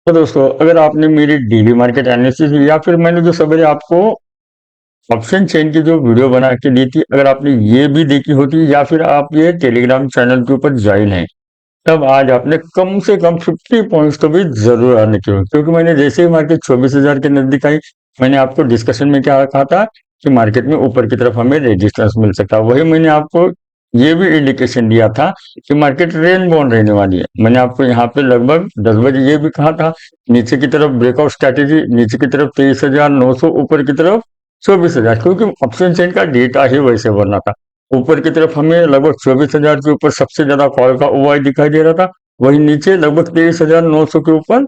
तो दोस्तों, अगर आपने मेरी डेली मार्केट एनालिसिस या फिर मैंने जो सवेरे आपको ऑप्शन चेन की जो वीडियो बना के दी थी, अगर आपने ये भी देखी होती या फिर आप ये टेलीग्राम चैनल के ऊपर ज्वाइन है, तब आज आपने कम से कम 50 पॉइंट्स तो भी जरूर अर्न किए, क्योंकि मैंने जैसे ही मार्केट 24,000 के नजदीक आई, मैंने आपको डिस्कशन में क्या कहा था कि मार्केट में ऊपर की तरफ हमें रेजिस्टेंस मिल सकता है। वही मैंने आपको ये भी इंडिकेशन दिया था कि मार्केट रेन बाउंड रहने वाली है। मैंने आपको यहाँ पे लगभग 10 बजे ये भी कहा था, नीचे की तरफ ब्रेकआउट स्ट्रैटेजी, नीचे की तरफ 23,900, ऊपर की तरफ 24,000, क्योंकि ऑप्शन चेन का डेटा ही वैसे बनना था। ऊपर की तरफ हमें लगभग 24,000 के ऊपर सबसे ज्यादा कॉल का ओआई दिखाई दे रहा था, वही नीचे लगभग 23,900 के ऊपर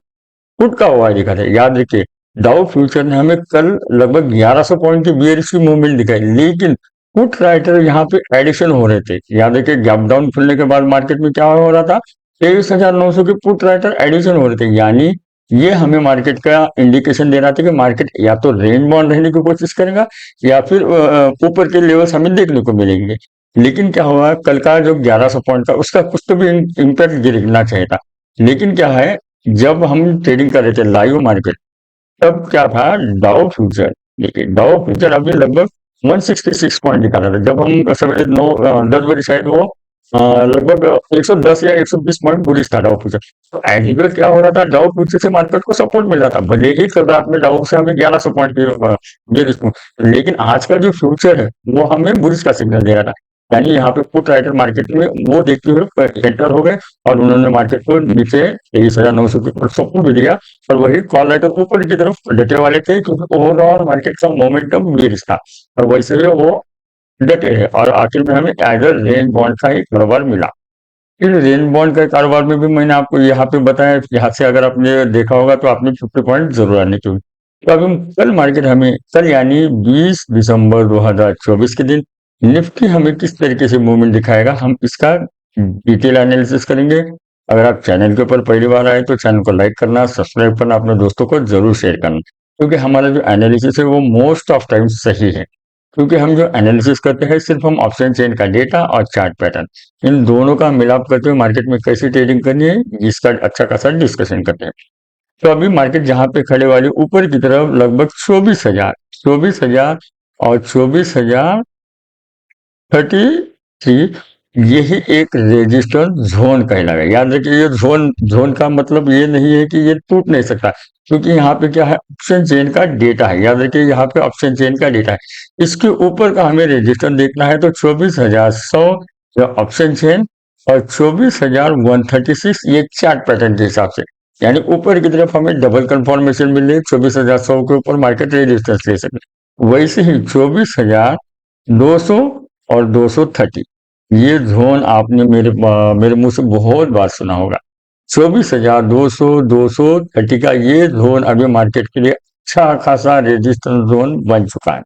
पुट का ओआई दिखा था। याद रखिए, डाउ फ्यूचर ने हमें कल लगभग 1100 पॉइंट की बियरिश की मूवमेंट दिखाई, लेकिन पुट राइटर यहाँ पे एडिशन हो रहे थे। याद रखिए, गैप डाउन खुलने के बाद मार्केट में क्या हो रहा था, 23,900 के पुट राइटर एडिशन हो रहे थे। यानी ये हमें मार्केट का इंडिकेशन दे रहा था कि मार्केट या तो रेंज बाउंड रहने की कोशिश करेगा या फिर ऊपर के लेवल्स हमें देखने को मिलेंगे। लेकिन क्या हुआ, कल का जो 1100 पॉइंट का उसका कुछ तो भी इम्पैक्ट गिरना चाहिए था। लेकिन क्या है, जब हम ट्रेडिंग कर रहे थे लाइव मार्केट, तब क्या था, डाउ फ्यूचर, देखिए डाउ फ्यूचर अभी लगभग 166 पॉइंट दिखा रहा था। जब हम सवेरे 10 बजे शायद वो लगभग 110 या 120 पॉइंट बुलिश था डाउ फ्यूचर। तो एज यूजुअल क्या हो रहा था, डाउ फ्यूचर से मार्केट को सपोर्ट मिल रहा था, भले ही कल रात में डाउ से हमें 1100 पॉइंट की, लेकिन आज का जो फ्यूचर है वो हमें बुलिश का सिग्नल दे रहा था। यानी यहाँ पे पुट राइटर मार्केट में वो देखते हुए एंटर हो गए और उन्होंने मार्केट को नीचे 23,900 के ऊपर सपोर्ट भी दिया। और वही कॉल राइटर ऊपर की तरफ डटे वाले थे, क्योंकि ओवरऑल मार्केट का मोमेंटम बेरिश था और वैसे भी वो डटे है। और आखिर में हमें एडर रेंज बॉन्ड का ही कारोबार मिला। इस रेंज बॉन्ड के कारोबार में भी मैंने आपको यहाँ पे बताया, यहाँ से अगर आपने देखा होगा तो आपने 50 पॉइंट जरूर आने चाहिए। तो अभी कल मार्केट हमें, कल यानी 20 दिसंबर 2024 के दिन, निफ्टी हमें किस तरीके से मूवमेंट दिखाएगा, हम इसका डिटेल एनालिसिस करेंगे। अगर आप चैनल के ऊपर पहली बार आए तो चैनल को लाइक करना, सब्सक्राइब करना, अपने दोस्तों को जरूर शेयर करना, क्योंकि हमारा जो एनालिसिस है वो मोस्ट ऑफ टाइम सही है। क्योंकि हम जो एनालिसिस करते हैं, सिर्फ हम ऑप्शन चेन का डेटा और चार्ट पैटर्न, इन दोनों का मिलाप करते हुए मार्केट में कैसे ट्रेडिंग करनी है, इसका अच्छा खासा डिस्कशन करते हैं। तो अभी मार्केट जहां पे खड़े वाली ऊपर की तरफ लगभग 24,000 और 24,033, यही एक रेजिस्टेंस जोन कहलाएगा। याद रखिए, ये जोन जोन का मतलब ये नहीं है कि ये टूट नहीं सकता, क्योंकि यहाँ पे क्या है, ऑप्शन चेन का डेटा है। याद रखिए, यहाँ पे ऑप्शन चेन का डेटा है, इसके ऊपर का हमें रेजिस्टेंस देखना है। तो 24,100 ऑप्शन चेन और 24,136 ये चार्ट पैटर्न के हिसाब से, यानी ऊपर की तरफ हमें डबल कंफर्मेशन मिल रही है। 24,100 के ऊपर मार्केट रेजिस्टेंस ले सकते, वैसे ही 24,200 और 230, ये जोन आपने मेरे मुंह से बहुत बार सुना होगा। 24,200 230 का ये जोन अभी मार्केट के लिए अच्छा खासा रेजिस्टेंस जोन बन चुका है,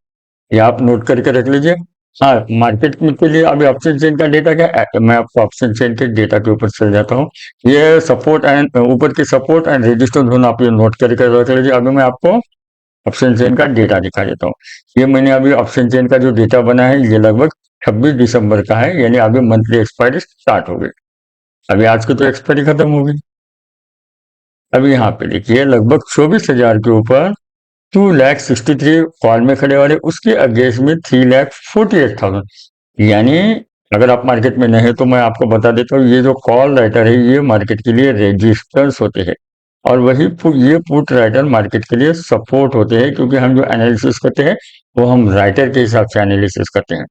ये आप नोट करके रख लीजिए। हाँ, मार्केट में के लिए अभी ऑप्शन चेन का डेटा क्या है, मैं आपको ऑप्शन चेन के डेटा के ऊपर चल जाता हूँ। ये सपोर्ट एंड ऊपर के सपोर्ट एंड रेजिस्टेंस जोन आप ये नोट करके रख लीजिए। अभी मैं आपको ऑप्शन चेन का डेटा दिखा देता हूँ। ये मैंने अभी ऑप्शन चेन का जो डेटा बना है, ये लगभग 26 दिसंबर का है, यानी अभी मंथली एक्सपायरी स्टार्ट हो गई। अभी आज की तो एक्सपायरी खत्म हो गई। अभी यहाँ पे देखिए, लगभग 24,000 के ऊपर 2,63,000 कॉल में खड़े वाले, उसके अगेंस्ट में 3,48,000। यानी अगर आप मार्केट में नहीं है तो मैं आपको बता देता हूँ, ये जो कॉल राइटर है ये मार्केट के लिए रेजिस्टेंस होते हैं, और वही ये पुट राइटर मार्केट के लिए सपोर्ट होते हैं, क्योंकि हम जो एनालिसिस करते हैं वो हम राइटर के हिसाब से एनालिसिस करते हैं।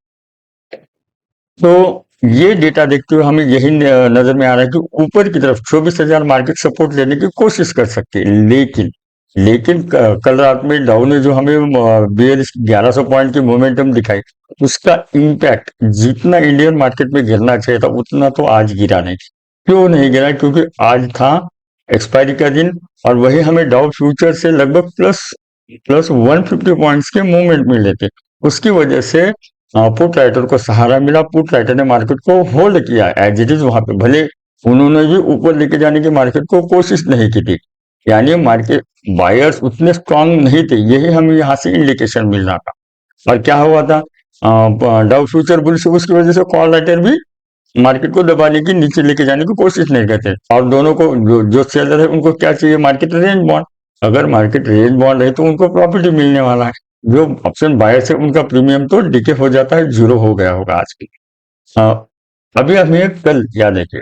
तो ये डेटा देखते हुए हमें यही नजर में आ रहा है कि ऊपर की तरफ 24,000 मार्केट सपोर्ट लेने की कोशिश कर सकती है, लेकिन कल रात में डाउ ने जो हमें बेयर 1100 पॉइंट की मोमेंटम दिखाई, उसका इम्पैक्ट जितना इंडियन मार्केट में गिरना चाहिए था उतना तो आज गिरा नहीं। क्यों नहीं गिरा, क्योंकि आज था एक्सपायरी का दिन, और वही हमें डाउ फ्यूचर से लगभग प्लस प्लस 150 पॉइंट्स के मूवमेंट मिले थे। उसकी वजह से पुट राइटर को सहारा मिला, पुट राइटर ने मार्केट को होल्ड किया एज इट इज वहां पे, भले उन्होंने भी ऊपर लेके जाने की मार्केट को कोशिश नहीं की थी। यानी मार्केट बायर्स उतने स्ट्रांग नहीं थे, यही हमें यहाँ से इंडिकेशन मिल रहा था। और क्या हुआ था, डाउ फ्यूचर बुलिश, उसकी वजह से कॉल राइटर भी मार्केट को दबाने की, नीचे लेके जाने की कोशिश नहीं करते। और दोनों को, जो सेलर है उनको क्या चाहिए, मार्केट रेंज बॉन्ड। अगर मार्केट रेंज बॉन्ड है तो उनको प्रॉफिट ही मिलने वाला है। जो ऑप्शन बायर्स है उनका प्रीमियम तो डिके हो जाता है, जीरो हो गया होगा आज की। अभी हमें कल याद है कि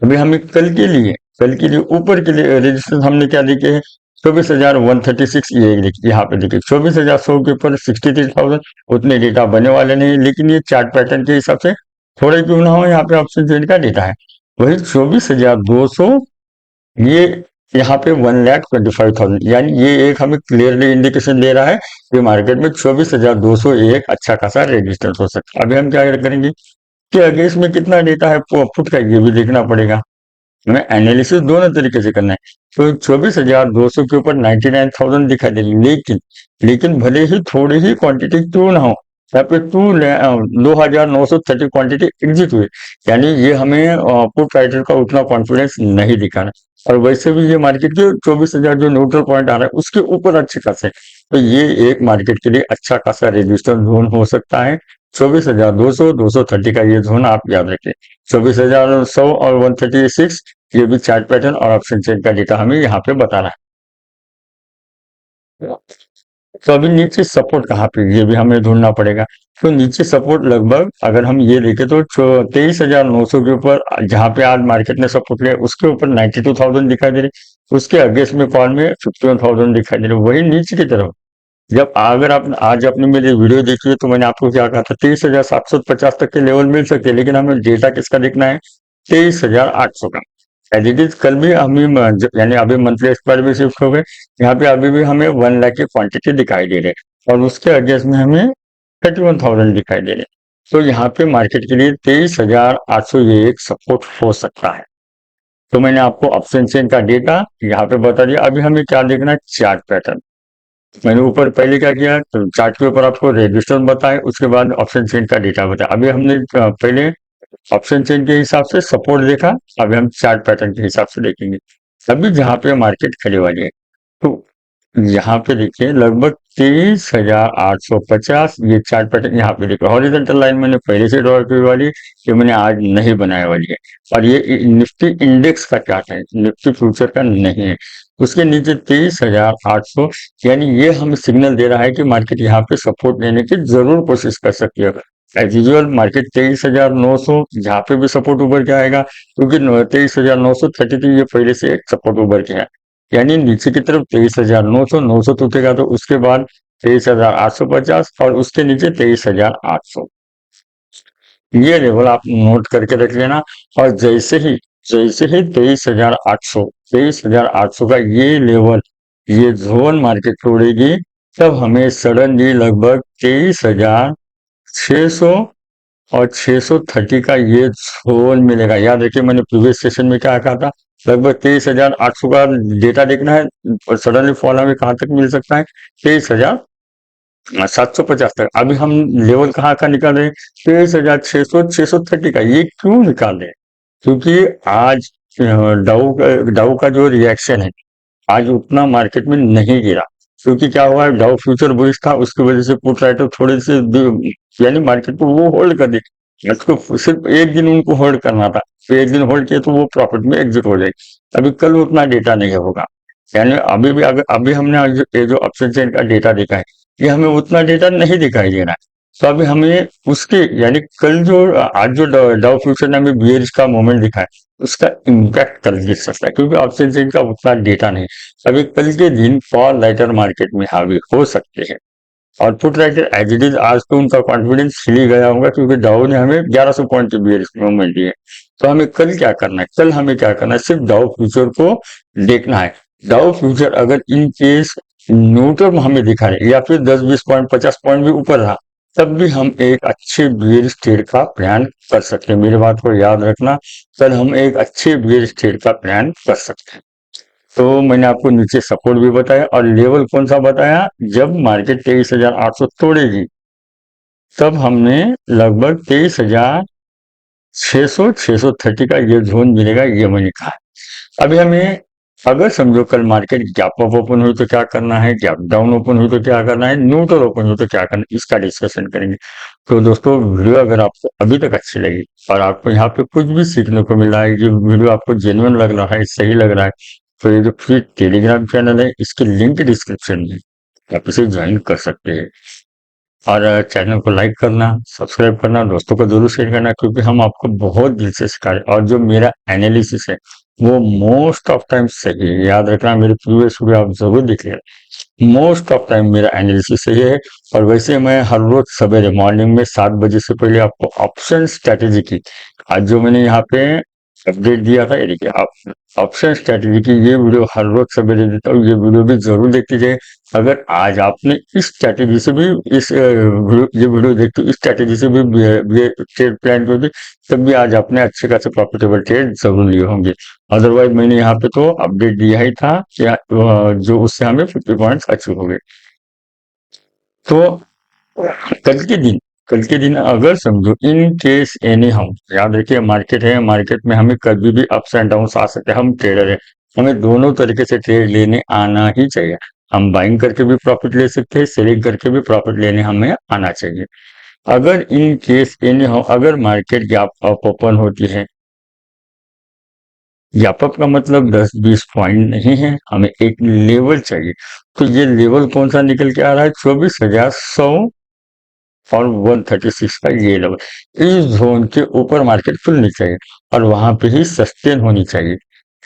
अभी हमें कल के लिए ऊपर के लिए रजिस्ट्रेशन हमने क्या लिखे हैं, 24,136, ये यहाँ पे देखिए 24,100 के ऊपर 63,000, उतने डेटा बने वाले नहीं, लेकिन ये चार्ट पैटर्न के हिसाब से थोड़े क्यों ना हो, यहाँ पे ऑप्शन चेंज का डेटा है। वही 24,200, ये यहाँ पे 1,25,000, यानी ये एक हमें क्लियरली इंडिकेशन दे रहा है कि मार्केट में 24,200 एक अच्छा खासा रेजिस्टेंस हो सकता है। अभी हम क्या करेंगे कि आगे इसमें कितना डेटा है फुट का, ये भी देखना पड़ेगा। हमें एनालिसिस दोनों तरीके से करना है। तो 24,200 के ऊपर 99,000 दिखाई दे, लेकिन भले ही थोड़ी ही क्वांटिटी क्यों ना हो, यहाँ पे 2,930 क्वांटिटी एग्जिट हुई, यानी ये हमें पुट राइटर का उतना कॉन्फिडेंस नहीं दिखाना। और वैसे भी ये मार्केट के 24,000 जो न्यूट्रल पॉइंट आ रहा है उसके ऊपर अच्छे खासे, तो ये एक मार्केट के लिए अच्छा खासा रेजिस्टेंस जोन हो सकता है। 24,200, 230 का ये जोन आप याद रखें। 24,100 और 136, ये भी चार्ट पैटर्न और ऑप्शन चेन का डेटा हमें यहाँ पे बता रहा है। तो अभी नीचे सपोर्ट कहाँ पे, ये भी हमें ढूंढना पड़ेगा। तो नीचे सपोर्ट लगभग अगर हम ये देखें तो 23,900 के ऊपर, जहाँ पे आज मार्केट ने सपोर्ट लिया उसके ऊपर 92,000 दिखाई दे रही, उसके अगेंस्ट में कॉल में 51,000 दिखाई दे रही। वही नीचे की तरफ, जब अगर आप आज आपने मेरी वीडियो देखी है तो मैंने आपको क्या कहा था, 23,750 तक के लेवल मिल सकते हैं, लेकिन हमें डेटा किसका देखना है, 23,800 का। एज इट इज कल भी हम यानी अभी मंथली एक्सपायर भी शिफ्ट हो गए, यहाँ पे अभी भी हमें 1 लाख की क्वांटिटी दिखाई दे रही है, और उसके अगेंस्ट में हमें 31,000 दिखाई दे रहे हैं। तो यहाँ पे मार्केट के लिए 23,800 ये एक सपोर्ट हो सकता है। तो मैंने आपको ऑप्शन चेन का डेटा यहाँ पे बता दिया। अभी हमें क्या देखना है, चार्ट पैटर्न। मैंने ऊपर पहले क्या किया, तो चार्ट के ऊपर आपको रेजिस्टेंस बताए, उसके बाद ऑप्शन चेन का डेटा बताया। अभी हमने पहले ऑप्शन चेन के हिसाब से सपोर्ट देखा, अभी हम चार्ट पैटर्न के हिसाब से देखेंगे। अभी जहाँ पे मार्केट खड़ी वाली है, तो यहाँ पे देखिए लगभग 23,850, ये चार्ट पैटर्न यहाँ पे देखो। हॉरिजॉन्टल लाइन मैंने पहले से ड्रॉ की वाली, ये मैंने आज नहीं बनाया वाली है। और ये निफ्टी इंडेक्स का चार्ट है, निफ्टी फ्यूचर का नहीं है। उसके नीचे 23,800, यानी ये हमें सिग्नल दे रहा है कि मार्केट यहाँ पे सपोर्ट लेने की जरूर कोशिश कर सकती है। एज यूजल मार्केट 23,900, जहाँ पे भी सपोर्ट उभर के आएगा, क्योंकि 23,933 ये पहले से एक सपोर्ट उभर के है, यानी नीचे की तरफ 23,900, 900 टूटेगा तो उसके बाद 23,850, और उसके नीचे 23,800, ये लेवल आप नोट करके रख लेना। और जैसे ही 23,800 का ये लेवल, ये जोन मार्केट तोड़ेगी, तब हमें सडनली लगभग 23,600 और 630 का ये जोन मिलेगा। याद रखिए मैंने प्रीवियस सेशन में क्या कहा था, लगभग 23,800 का डेटा देखना है, और सडनली फॉल हमें कहाँ तक मिल सकता है, 23,750 तक। अभी हम लेवल कहाँ का निकाल रहे हैं, 23,600, 630 का। ये क्यों निकाल रहे हैं, क्योंकि आज डाउ का जो रिएक्शन है, आज उतना मार्केट में नहीं गिरा, क्योंकि क्या हुआ है, डाउ फ्यूचर बुलिश था, उसकी वजह से पुट राइटर थोड़े से यानी मार्केट को वो होल्ड कर दी। उसको सिर्फ एक दिन उनको होल्ड करना था, तो एक दिन होल्ड किया तो वो प्रॉफिट में एग्जिट हो जाएगी। अभी कल उतना डेटा नहीं होगा, यानी अभी भी अगर अभी हमने ये जो ऑप्शन चेन का डेटा देखा है, ये हमें उतना डेटा नहीं दिखाई दे रहा है। तो अभी हमें उसके, यानी कल जो आज जो डाउ फ्यूचर ने हमें बियरिश का मोमेंट दिखा है, उसका इम्पैक्ट कल दिख सकता है, क्योंकि ऑप्शन चेन का उतना डेटा नहीं। अभी कल के दिन फॉल राइटर मार्केट में हावी हो सकते हैं, और put writer as it is आज तो उनका कॉन्फिडेंस हिल ही गया होगा, क्योंकि डाउ ने हमें 1100 पॉइंट की बियरिश मूवमेंट दी है। तो हमें कल क्या करना है, कल हमें क्या करना है, सिर्फ डाउ फ्यूचर को देखना है। डाउ फ्यूचर अगर इन केस न्यूट्रल हमें दिखा रहे, या फिर 10-20 पॉइंट 50 पॉइंट भी ऊपर रहा, तब भी हम एक अच्छे बियरिश ट्रेड का प्लान कर सकते हैं। मेरी बात को याद रखना, कल हम एक अच्छे बियरिश ट्रेड का प्लान कर सकते हैं। तो मैंने आपको नीचे सपोर्ट भी बताया, और लेवल कौन सा बताया, जब मार्केट 23,800 तोड़ेगी, तब हमने लगभग 23,600, 630 का ये जोन मिलेगा, ये मैंने कहा। अभी हमें अगर समझो कल मार्केट गैप अप ओपन हुई तो क्या करना है, गैप डाउन ओपन हुई तो क्या करना है, न्यूट्रल ओपन हुई तो क्या करना है, इसका डिस्कशन करेंगे। तो दोस्तों वीडियो अगर आपको अभी तक अच्छी लगी और आपको यहाँ पे कुछ भी सीखने को मिला है, ये वीडियो आपको जेन्युइन लग रहा है, सही लग रहा है, तो ये जो फ्री टेलीग्राम चैनल है इसकी लिंक डिस्क्रिप्शन में, आप इसे ज्वाइन कर सकते हैं। और चैनल को लाइक करना, सब्सक्राइब करना, दोस्तों को जरूर शेयर करना, क्योंकि हम आपको बहुत दिल से सिखा रहे हैं। और जो मेरा एनालिसिस है वो मोस्ट ऑफ टाइम सही है, याद रखना, मेरे प्रीवियस वीडियो आप जरूर देखिए, मोस्ट ऑफ टाइम मेरा एनालिसिस सही है। और वैसे मैं हर रोज सवेरे मॉर्निंग में 7 बजे से पहले आपको ऑप्शन स्ट्रेटेजी की, आज जो मैंने यहाँ पे अपडेट दिया था, ये देखिए आप ऑप्शन स्ट्रेटेजी की ये वीडियो हर रोज सवेरे देता हूँ, ये वीडियो भी जरूर देख लीजिए। अगर आज आपने इस स्ट्रेटेजी से भी ये वीडियो देखते इस स्ट्रेटेजी से भी ट्रेड प्लान कर दी, तब भी आज आपने अच्छे खासे प्रॉफिटेबल ट्रेड जरूर लिए होंगे। अदरवाइज मैंने यहाँ पे तो अपडेट दिया ही था कि जो उससे हमें 50 पॉइंट्स अचीव हो गए। तो कल के दिन कल के दिन अगर समझो इन केस एनी हम, याद रखिए मार्केट है, मार्केट में हमें कभी भी अप्स एंड डाउन आ सकते हैं, हम ट्रेडर है, हमें दोनों तरीके से ट्रेड लेने आना ही चाहिए। हम बाइंग करके भी प्रॉफिट ले सकते हैं, सेलिंग करके भी प्रॉफिट लेने हमें आना चाहिए। अगर इन केस एनी हो, अगर मार्केट गैप अप ओपन होती है, गैप अप का मतलब 10-20 पॉइंट नहीं है, हमें एक लेवल चाहिए। तो ये लेवल कौन सा निकल के आ रहा है, 24,100 और 136 का ये लेवल, इस जोन के ऊपर मार्केट खुलनी चाहिए और वहां पे ही सस्टेन होनी चाहिए।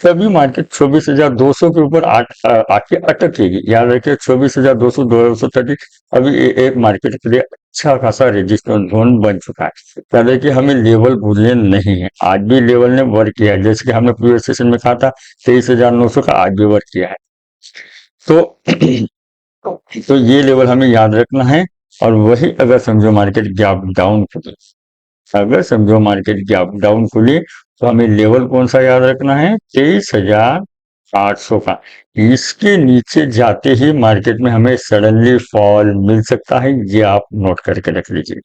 तभी मार्केट 24,200 के ऊपर आके अटकेगी। याद रखिए 24,200 230 अभी एक मार्केट के लिए अच्छा खासा रेजिस्टेंस जोन बन चुका है। याद रखिए हमें लेवल भूलने नहीं है, आज भी लेवल ने वर्क किया है, जैसे कि हमने प्रीवियस सेशन में कहा था 23,900 का आज भी वर्क किया है। तो तो ये लेवल हमें याद रखना है। और वही अगर समझो मार्केट गैप डाउन खुली, अगर समझो मार्केट गैप डाउन खुली, तो हमें लेवल कौन सा याद रखना है, 23,800 का। इसके नीचे जाते ही मार्केट में हमें सडनली फॉल मिल सकता है, ये आप नोट करके रख लीजिए।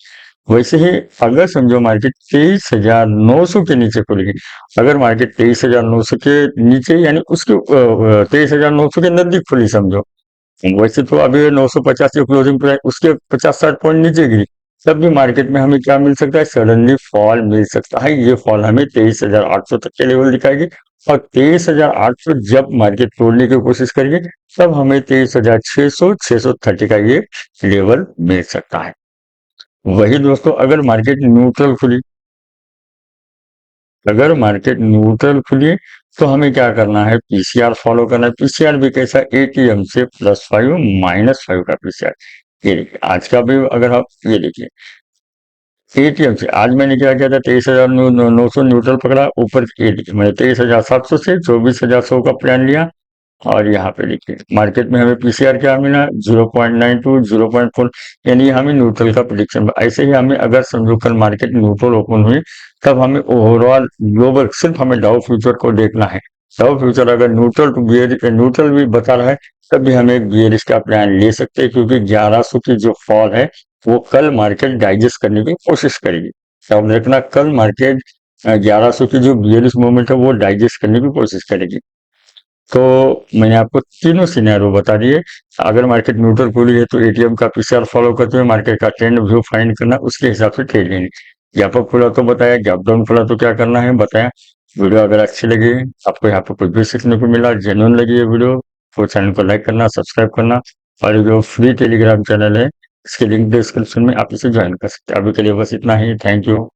वैसे ही अगर समझो मार्केट 23,900 के नीचे खुलेगी, अगर मार्केट 23,900 के नीचे यानी उसके 23,900 के नजदीक खुली समझो, वैसे तो अभी 950 की क्लोजिंग प्राइस उसके 50-60 पॉइंट नीचे गिरी, तब भी मार्केट में हमें क्या मिल सकता है, सडनली फॉल मिल सकता है। ये फॉल हमें 23,800 तक के लेवल दिखाएगी। और 23,800 जब मार्केट तोड़ने की कोशिश करेगी, तब हमें 23,600 630 का ये लेवल मिल सकता है। वही दोस्तों अगर मार्केट न्यूट्रल खुली, अगर मार्केट न्यूट्रल खुली, तो हमें क्या करना है, पीसीआर फॉलो करना है। पीसीआर भी कैसा, एटीएम से +5 -5 का पीसीआर। ये देखिए आज का भी अगर आप ये देखिए एटीएम से आज मैंने क्या किया था, 23,900 न्यूट्रल पकड़ा, ऊपर ये देखिए मैंने 23,700 से 24,100 का प्लान लिया। और यहाँ पे देखिए मार्केट में हमें पीसीआर क्या मिला, 0.92 0.4, यानी हमें न्यूट्रल का प्रिडिक्शन। ऐसे ही हमें अगर समझो कल मार्केट न्यूट्रल ओपन हुई, तब हमें ओवरऑल ग्लोबल सिर्फ हमें डाउ फ्यूचर को देखना है। डाउ फ्यूचर अगर न्यूट्रल टू बियर न्यूट्रल भी बता रहा है, तब भी हमें एक बियरिश का प्लान ले सकते हैं, क्योंकि 1100 की जो फॉल है वो कल मार्केट डाइजेस्ट करने की कोशिश करेगी। याद रखना कल मार्केट 1100 की जो बियरिश मूवमेंट है वो डाइजेस्ट करने की कोशिश करेगी। तो मैंने आपको तीनों सिनेरियो बता दिए। अगर मार्केट न्यूट्रल खुली है तो एटीएम का पीसीआर फॉलो करते हुए मार्केट का ट्रेंड व्यू फाइंड करना, उसके हिसाब से ट्रेड लेनी। गैप अप खुला तो बताया, गैप डाउन खुला तो क्या करना है बताया। वीडियो अगर अच्छी लगी, आपको यहाँ पे कुछ भी सीखने को मिला, जेन्युइन लगी ये वीडियो, तो चैनल को लाइक करना, सब्सक्राइब करना। और ये जो फ्री टेलीग्राम चैनल है इसके लिंक डिस्क्रिप्शन में आप इसे ज्वाइन कर सकते हैं। अभी के लिए बस इतना ही, थैंक यू।